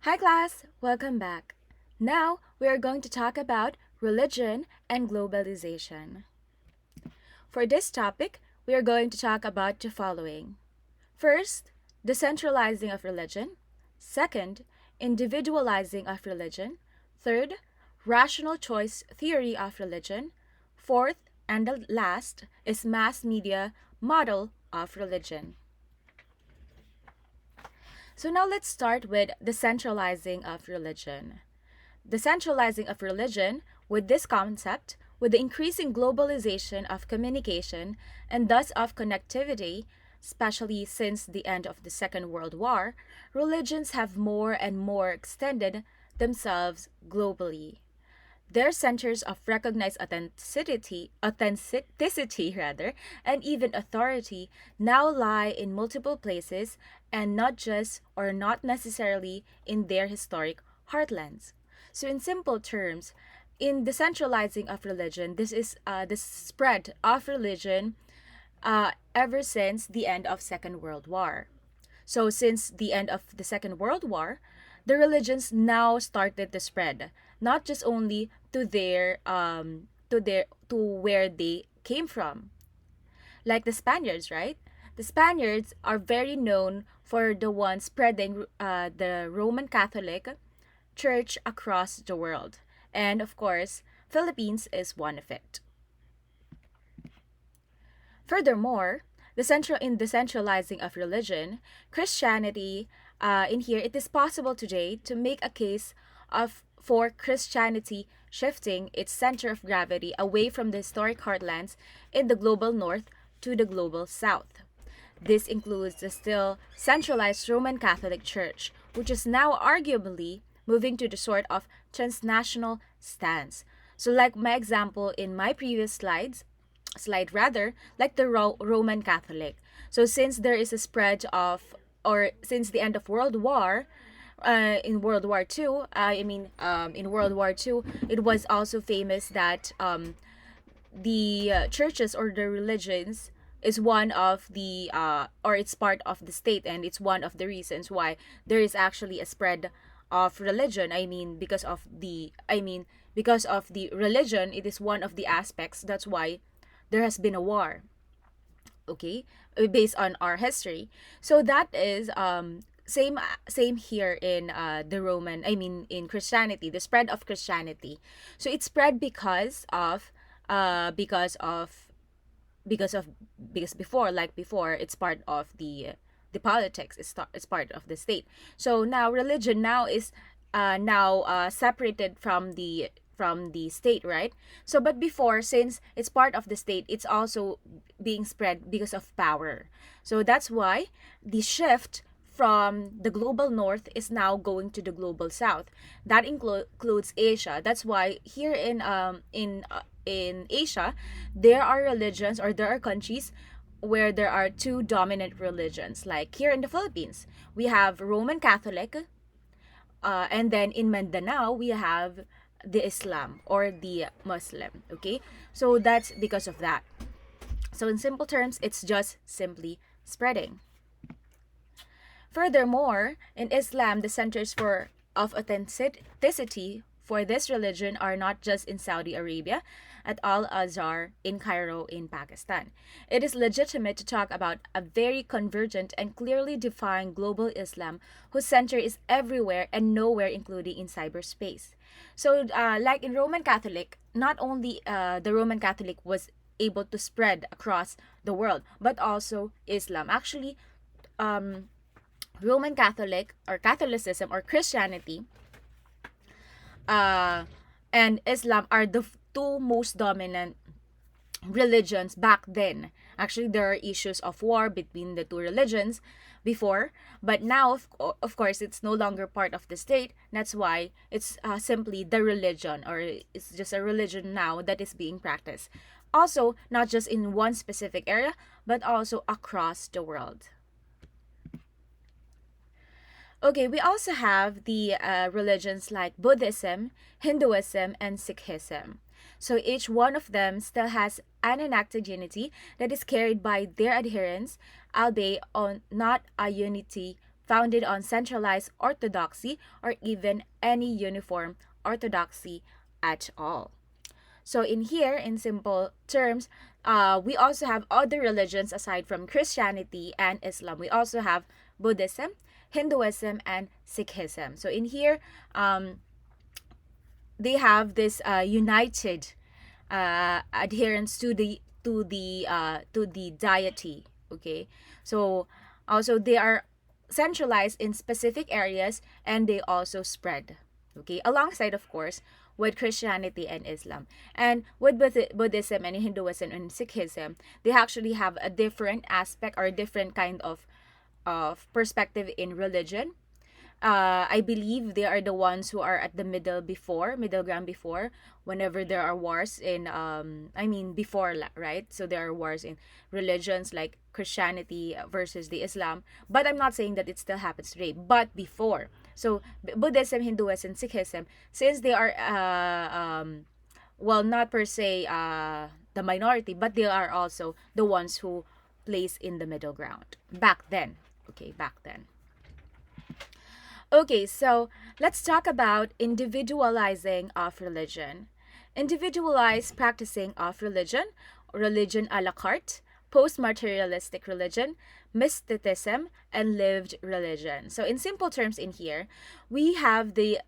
Hi class, welcome back. Now we are going to talk about religion and globalization. For this topic, we are going to talk about the following. First, the centralizing of religion. Second, individualizing of religion. Third, rational choice theory of religion. Fourth, and the last is mass media model of religion. So now let's start with the centralizing of religion. The centralizing of religion, with this concept, with the increasing globalization of communication and thus of connectivity, especially since the end of the Second World War, religions have more and more extended themselves globally. Their centers of recognized authenticity rather, and even authority now lie in multiple places and not just or not necessarily in their historic heartlands. So, in simple terms, in the centralizing of religion, this is the spread of religion ever since the end of Second World War. So since the end of the Second World War, the religions now started to spread, not just only to where they came from, like the Spaniards, right? The Spaniards are very known for the ones spreading the Roman Catholic Church across the world, and of course, Philippines is one of it. Furthermore, the centralizing of religion, Christianity, in here, it is possible today to make a case of for Christianity shifting its center of gravity away from the historic heartlands in the global north to the global south. This includes the still centralized Roman Catholic Church, which is now arguably moving to the sort of transnational stance. So, like my example in my previous slide rather, like the Roman Catholic. So since there is a spread of, or since the end of World War, in World War Two, in World War Two, it was also famous that the churches or the religions is one of the or it's part of the state, and it's one of the reasons why there is actually a spread of religion. Because of the religion, it is one of the aspects. That's why there has been a war, okay, based on our history. So that is same here in the Roman, in Christianity, the spread of Christianity. So it spread because of uh because of because of because before it's part of the politics, it's part of the state. So now religion now is now separated from the state, right? So but before, since it's part of the state, it's also being spread because of power. So that's why the shift from the global north is now going to the global south. That includes Asia. That's why here in Asia, there are religions, or there are countries where there are two dominant religions. Like here in the Philippines, we have Roman Catholic, and then in Mindanao, we have the Islam or the Muslim. Okay, so that's because of that. So in simple terms, it's just simply spreading. Furthermore, in Islam, the centers for of authenticity for this religion are not just in Saudi Arabia, at Al Azhar in Cairo in Pakistan. It is legitimate to talk about a very convergent and clearly defined global Islam whose center is everywhere and nowhere, including in cyberspace. So, like in Roman Catholic, not only the Roman Catholic was able to spread across the world, but also Islam. Actually, um, Roman Catholic or Catholicism or Christianity uh, and Islam are the two most dominant religions back then. Actually, there are issues of war between the two religions before, but now, of course, it's no longer part of the state. That's why it's simply the religion, or it's just a religion now that is being practiced. Also, not just in one specific area, but also across the world. Okay, we also have the religions like Buddhism, Hinduism, and Sikhism. So each one of them still has an enacted unity that is carried by their adherents, albeit on not a unity founded on centralized orthodoxy or even any uniform orthodoxy at all. So in here, in simple terms, we also have other religions aside from Christianity and Islam. We also have Buddhism, Hinduism, and Sikhism. So in here, um, they have this united adherence to the deity. Okay, so also they are centralized in specific areas, and they also spread. Okay, alongside of course with Christianity and Islam, and with Buddhism and Hinduism and Sikhism, they actually have a different aspect or a different kind of perspective in religion. I believe they are the ones who are at the middle ground before, whenever there are wars in, I mean, before, right? So there are wars in religions like Christianity versus the Islam. But I'm not saying that it still happens today, but before. So Buddhism, Hinduism, Sikhism, since they are, well, not per se the minority, but they are also the ones who place in the middle ground back then. Okay, back then. Okay, so let's talk about individualizing of religion. Individualized practicing of religion, religion a la carte, post materialistic religion, mysticism, and lived religion. So, in simple terms, in here, we have a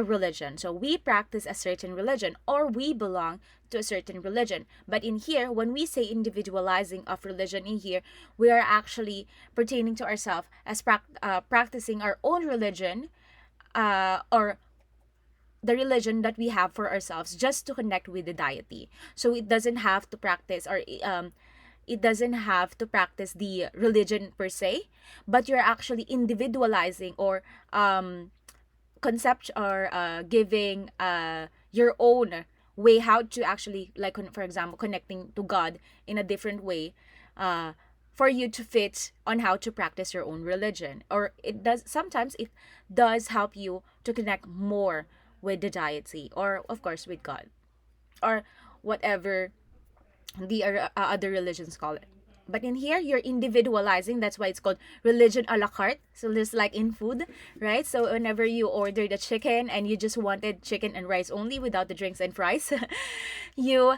religion. So, we practice a certain religion or we belong to a certain religion. But in here, when we say individualizing of religion in here, we are actually pertaining to ourselves as practicing our own religion, or the religion that we have for ourselves just to connect with the deity. So it doesn't have to practice, or it doesn't have to practice the religion per se, but you're actually individualizing or concept, or giving your own way how to actually, like, for example, connecting to God in a different way, uh, for you to fit on how to practice your own religion. Or it does, sometimes it does help you to connect more with the deity, or of course with God, or whatever the other religions call it. But in here, you're individualizing. That's why it's called religion a la carte. So just like in food, right? So whenever you order the chicken and you just wanted chicken and rice only without the drinks and fries, you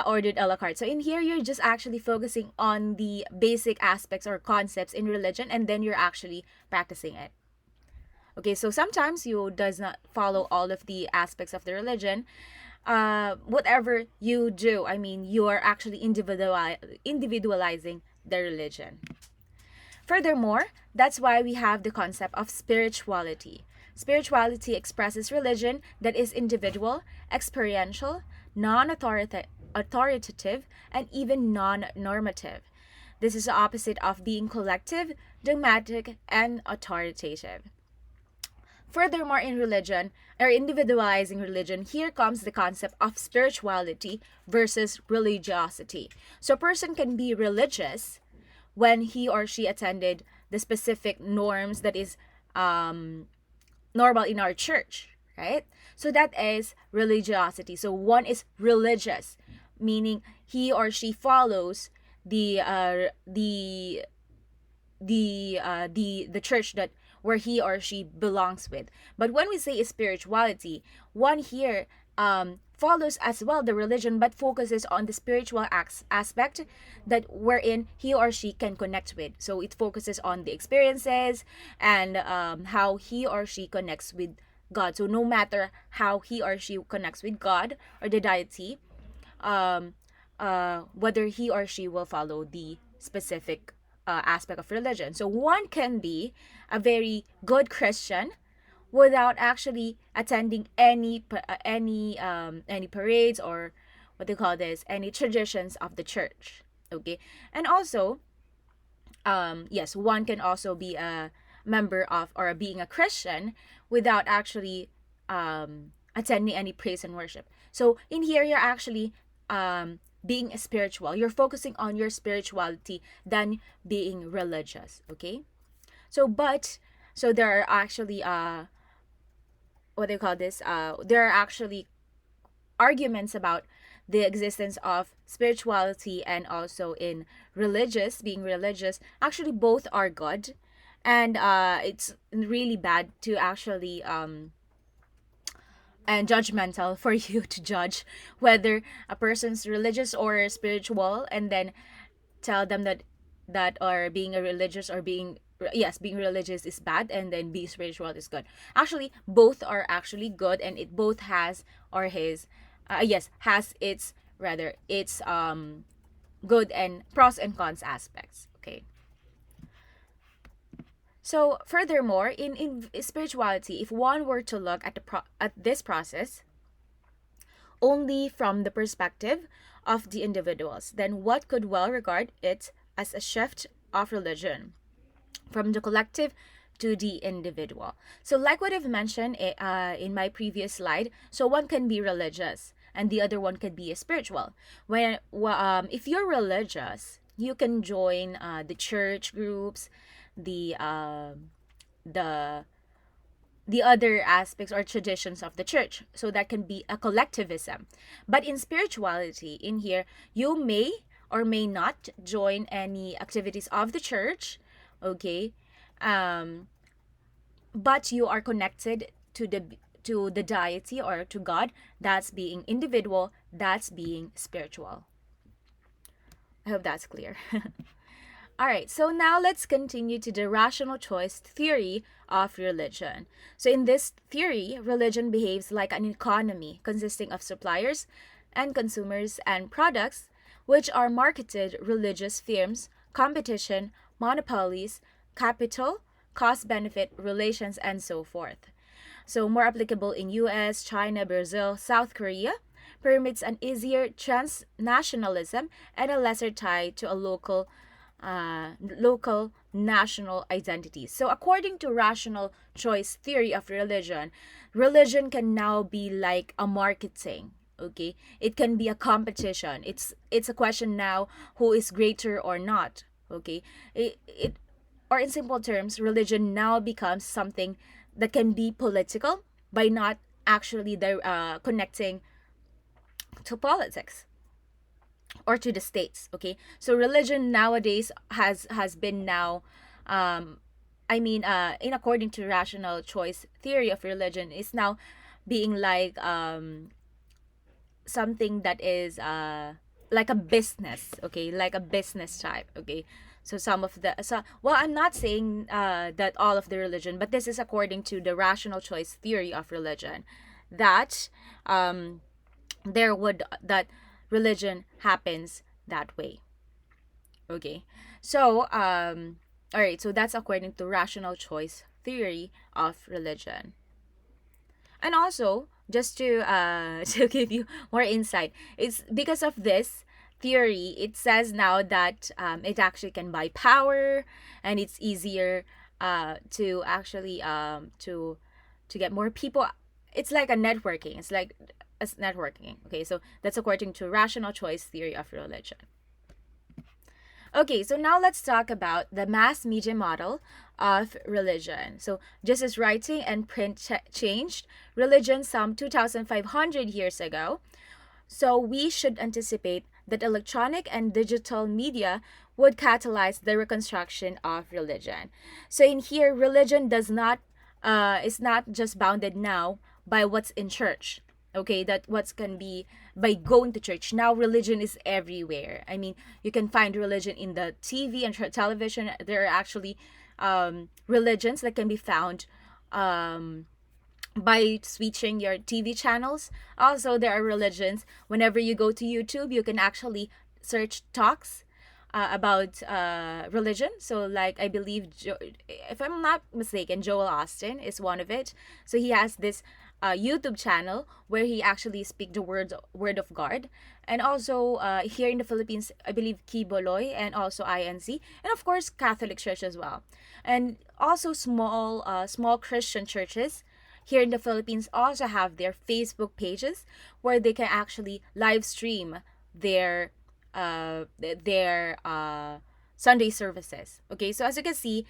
ordered a la carte. So in here, you're just actually focusing on the basic aspects or concepts in religion, and then you're actually practicing it. Okay, so sometimes you does not follow all of the aspects of the religion. Whatever you do, I mean, you are actually individualizing the religion. Furthermore, that's why we have the concept of spirituality. Spirituality expresses religion that is individual, experiential, non-authoritative, and even non-normative. This is the opposite of being collective, dogmatic, and authoritative. Furthermore, in religion, or individualizing religion, here comes the concept of spirituality versus religiosity. So a person can be religious when he or she attended the specific norms that is normal in our church, right? So that is religiosity. So one is religious, meaning he or she follows the church that where he or she belongs with. But when we say spirituality, one here follows as well the religion, but focuses on the spiritual aspect that wherein he or she can connect with. So it focuses on the experiences and how he or she connects with God. So no matter how he or she connects with God or the deity, um, whether he or she will follow the specific aspect of religion. So one can be a very good Christian without actually attending any parades, or what they call this, any traditions of the church. Okay, and also, yes, one can also be a member of, or being a Christian without actually attending any praise and worship. So in here, you're actually being spiritual. You're focusing on your spirituality than being religious. Okay, so there are actually what do you call this? There are actually arguments about the existence of spirituality and also in being religious. Actually, both are good, And it's really bad to actually and judgmental for you to judge whether a person's religious or spiritual, and then tell them that or being a religious or being, yes, being religious is bad and then being spiritual is good. Actually, both are actually good, and it both has or his yes, has its, rather its good and pros and cons aspects. Okay. So furthermore, in spirituality, if one were to look at at this process only from the perspective of the individuals, then what could well regard it as a shift of religion from the collective to the individual. So, like what I've mentioned in my previous slide, so one can be religious and the other one could be a spiritual. If you're religious, you can join the church groups, the the the other aspects or traditions of the church. So that can be a collectivism. But in spirituality, in here, you may or may not join any activities of the church, okay? Um, but you are connected to the deity or to God. That's being individual, that's being spiritual. I hope that's clear. All right, so now let's continue to the rational choice theory of religion. So, in this theory, religion behaves like an economy consisting of suppliers and consumers and products, which are marketed religious firms, competition, monopolies, capital, cost benefit relations, and so forth. So, more applicable in US, China, Brazil, South Korea, permits an easier transnationalism and a lesser tie to a local national identities. So, according to rational choice theory of religion, religion can now be like a marketing. Okay, it can be a competition. It's a question now who is greater or not. Okay, it or in simple terms, religion now becomes something that can be political by not actually connecting to politics or to the states. Okay, so religion nowadays has been now in according to rational choice theory of religion, is now being like something that is like a business. Okay, like a business type. Okay, so some of the, so well, I'm not saying that all of the religion, but this is according to the rational choice theory of religion, that there would that religion happens that way. Okay, so all right, so that's according to rational choice theory of religion. And also, just to to give you more insight, it's because of this theory, it says now that it actually can buy power, and it's easier to actually to get more people. It's like a networking. It's like as networking. Okay, so that's according to rational choice theory of religion. Okay, so now let's talk about the mass media model of religion. So, just as writing and print changed religion some 2,500 years ago, so we should anticipate that electronic and digital media would catalyze the reconstruction of religion. So in here, religion does not is not just bounded now by what's in church. Okay, that what's can be by going to church. Now religion is everywhere. I mean, you can find religion in the TV and television. There are actually religions that can be found um, by switching your TV channels. Also, there are religions. Whenever you go to YouTube, you can actually search talks about religion. So, like, I believe, if I'm not mistaken, Joel Austin is one of it. So, he has this YouTube channel where he actually speak the word of God. And also, here in the Philippines, I believe Kiboloy and also INC. And of course, Catholic Church as well. And also, small Christian churches here in the Philippines also have their Facebook pages where they can actually live stream their Sunday services. Okay, so as you can see,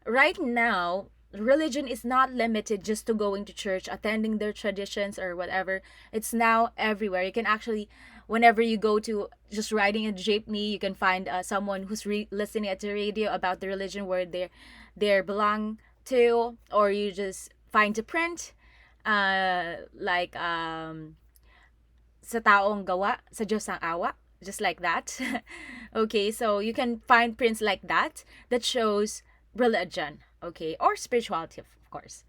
right now religion is not limited just to going to church, attending their traditions or whatever. It's now everywhere. You can actually, whenever you go to just riding a jeepney, you can find someone who's listening at the radio about the religion where they belong to, or you just find the print, like sa taong gawa, sa Diyos ang awa, just like that. Okay, so you can find prints like that that shows religion, okay, or spirituality, of course.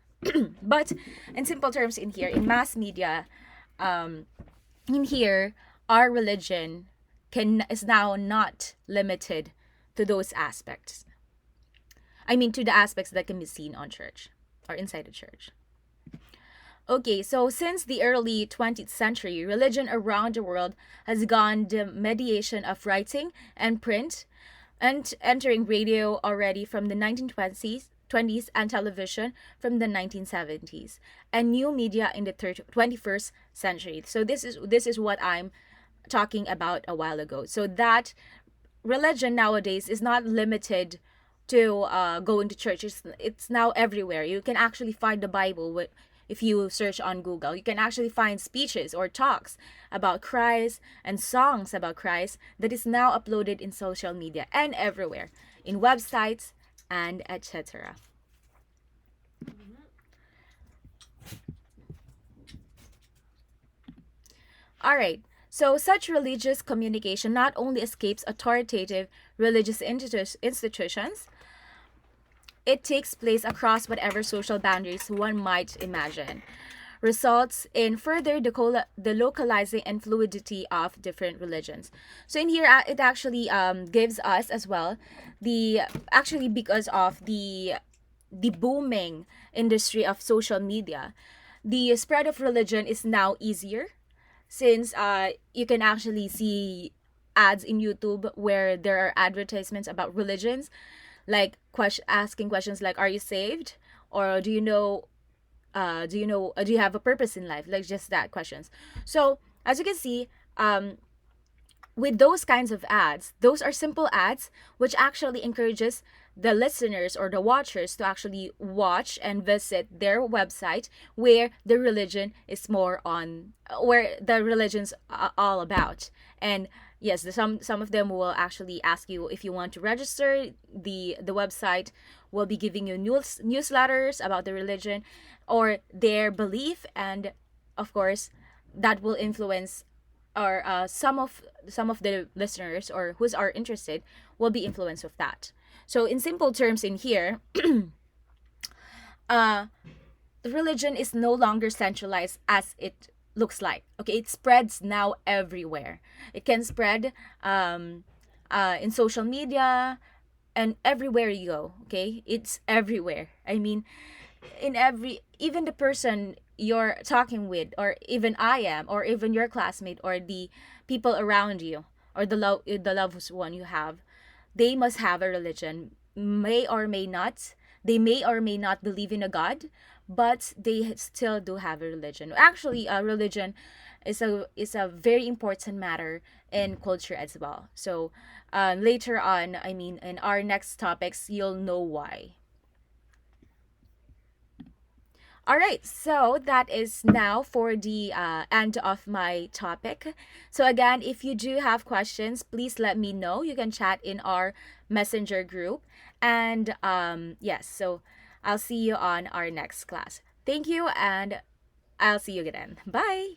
But in simple terms, in here, in mass media, um, in here, our religion can is now not limited to those aspects. I mean, to the aspects that can be seen on church or inside the church. Okay, so since the early 20th century, religion around the world has gone the mediation of writing and print, and entering radio already from the 1920s and television from the 1970s, and new media in the 21st century. So this is what I'm talking about a while ago. So that religion nowadays is not limited to going to church. It's now everywhere. You can actually find the Bible if you search on Google. You can actually find speeches or talks about Christ and songs about Christ that is now uploaded in social media and everywhere, in websites and etc. All right. So, such religious communication not only escapes authoritative religious institutions, it takes place across whatever social boundaries one might imagine, results in further the localizing and fluidity of different religions. So in here, it actually gives us as well the actually because of the booming industry of social media, the spread of religion is now easier since you can actually see ads in YouTube where there are advertisements about religions, like asking questions like, "Are you saved?" or do you have a purpose in life?" Like just that questions. So as you can see, with those kinds of ads, those are simple ads which actually encourages the listeners or the watchers to actually watch and visit their website where the religion is more on, where the religion's all about. And yes, some of them will actually ask you if you want to register. The website will be giving you newsletters about the religion or their belief, and of course that will influence, or some of the listeners or who's are interested will be influenced of that. So in simple terms in here, uh religion is no longer centralized as it looks like. Okay, it spreads now everywhere. It can spread in social media and everywhere you go. Okay, it's everywhere. I mean, in every, even the person you're talking with, or even I am, or even your classmate, or the people around you, or the loved one you have, they must have a religion. May or may not, they may or may not believe in a god, but they still do have a religion. Actually, a religion is a very important matter in culture as well. So later on, I mean in our next topics, you'll know why. All right, so that is now for the end of my topic. So, again, if you do have questions, please let me know. You can chat in our messenger group. And yes, so I'll see you on our next class. Thank you, and I'll see you again. Bye.